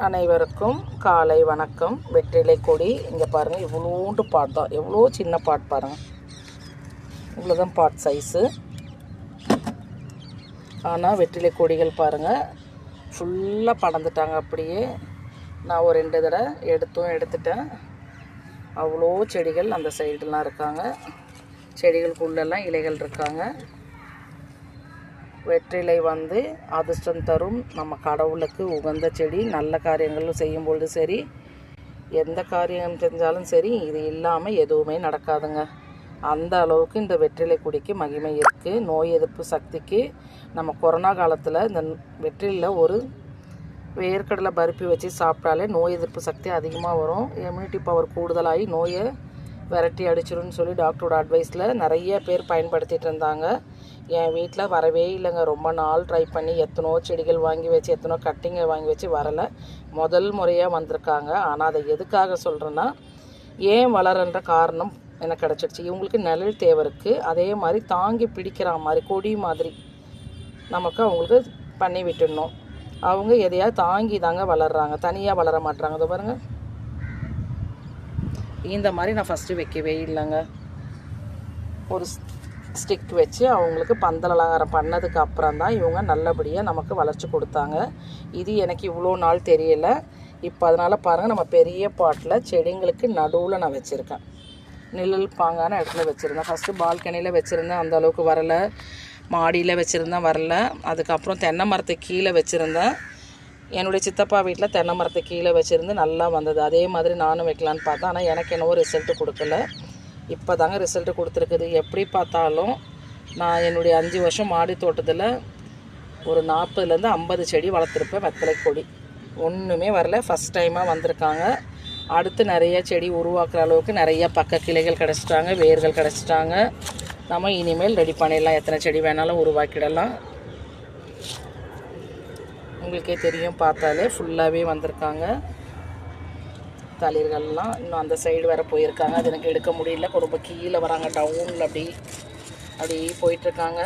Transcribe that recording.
அனைவருக்கும் காலை வணக்கம். வெற்றிலை கொடி இங்கே பாருங்கள், இவ்வளோண்டு பாட் தான், எவ்வளோ சின்ன பாட் பாருங்கள், இவ்வளோதான் பாட் சைஸு. ஆனால் வெற்றிலை கொடிகள் பாருங்கள் ஃபுல்லாக படர்ந்துட்டாங்க. அப்படியே நான் ஒரு 2 தடவை எடுத்துட்டேன். அவ்வளோ செடிகள் அந்த சைடெலாம் இருக்காங்க. செடிகளுக்குள்ளெல்லாம் இலைகள் இருக்காங்க. வெற்றிலை அதிர்ஷ்டம் தரும், நம்ம கடவுளுக்கு உகந்த செடி. நல்ல காரியங்களும் செய்யும்பொழுது சரி, எந்த காரியம் செஞ்சாலும் சரி, இது இல்லாமல் எதுவுமே நடக்காதுங்க. அந்த அளவுக்கு இந்த வெற்றிலை கொடிக்கு மகிமை இருக்குது. நோய் எதிர்ப்பு சக்திக்கு நம்ம கொரோனா காலத்தில் இந்த வெற்றிலையில் ஒரு வேர்க்கடலை பருப்பி வச்சு சாப்பிட்டாலே நோய் எதிர்ப்பு சக்தி அதிகமாக வரும். இம்யூனிட்டி பவர் கூடுதலாகி நோயை விரட்டி அடிச்சிடும்னு சொல்லி டாக்டரோட அட்வைஸில் நிறைய பேர் பயன்படுத்திகிட்டு இருந்தாங்க. என் வீட்டில் வரவே இல்லைங்க. ரொம்ப நாள் ட்ரை பண்ணி எத்தனோ செடிகள் வாங்கி வச்சு, எத்தனோ கட்டிங்கை வாங்கி வச்சு வரலை. முதல் முறையாக வந்திருக்காங்க. ஆனால் அதை எதுக்காக சொல்கிறேன்னா, ஏன் வளரன்ற காரணம் எனக்கு கிடச்சிடுச்சு. இவங்களுக்கு நிழல் தேவை இருக்குது. அதே மாதிரி தாங்கி பிடிக்கிற மாதிரி கொடி மாதிரி நமக்கு அவங்களுக்கு பண்ணி விட்டுடணும். அவங்க எதையாவது தாங்கி தாங்க வளர்கிறாங்க, தனியாக வளர மாட்டுறாங்க. அதை பாருங்கள், இந்த மாதிரி நான் ஃபஸ்ட்டு வைக்கவே இல்லைங்க. ஒரு ஸ்டிக் வச்சு அவங்களுக்கு பந்தல் அலங்காரம் பண்ணதுக்கு அப்புறம் தான் இவங்க நல்லபடியாக நமக்கு வளர்ச்சி கொடுத்தாங்க. இது எனக்கு இவ்வளோ நாள் தெரியலை. இப்போ அதனால் பாருங்கள், நம்ம பெரிய பாட்டில் செடிங்களுக்கு நடுவில் நான் வச்சுருக்கேன். நிழல் பாங்கான இடத்துல வச்சுருந்தேன். ஃபஸ்ட்டு பால்கனியில் வச்சுருந்தேன், அந்த அளவுக்கு வரலை. மாடியில் வச்சுருந்தேன், வரல. அதுக்கப்புறம் தென்னை மரத்துக்கு கீழே வச்சுருந்தேன். என்னுடைய சித்தப்பா வீட்டில் தென்னை மரத்தை கீழே வச்சுருந்து நல்லா வந்தது. அதே மாதிரி நானும் வைக்கலான்னு பார்த்தேன். ஆனால் எனக்கு என்னவோ ரிசல்ட்டு கொடுக்கல. இப்போ தாங்க ரிசல்ட்டு கொடுத்துருக்குது. எப்படி பார்த்தாலும் நான் என்னுடைய 5 வருஷம் மாடி தோட்டத்தில் ஒரு 40லேருந்து 50 செடி வளர்த்துருப்பேன். வெத்தலை கொடி ஒன்றுமே வரல. ஃபஸ்ட் டைமாக வந்திருக்காங்க. அடுத்து நிறைய செடி உருவாக்குற அளவுக்கு நிறைய பக்க கிளைகள் கிடச்சிட்டாங்க, வேர்கள் கிடச்சிட்டாங்க. நம்ம இனிமேல் ரெடி பண்ணிடலாம். எத்தனை செடி வேணாலும் உருவாக்கிடலாம். உங்களுக்கே தெரியும், பார்த்தாலே ஃபுல்லாகவே வந்திருக்காங்க. தளிர்கள்லாம் இன்னும் அந்த சைடு வேறு போயிருக்காங்க. அது எனக்கு எடுக்க முடியல. ரொம்ப கீழே வராங்க, டவுனில் அப்படி போயிட்டுருக்காங்க.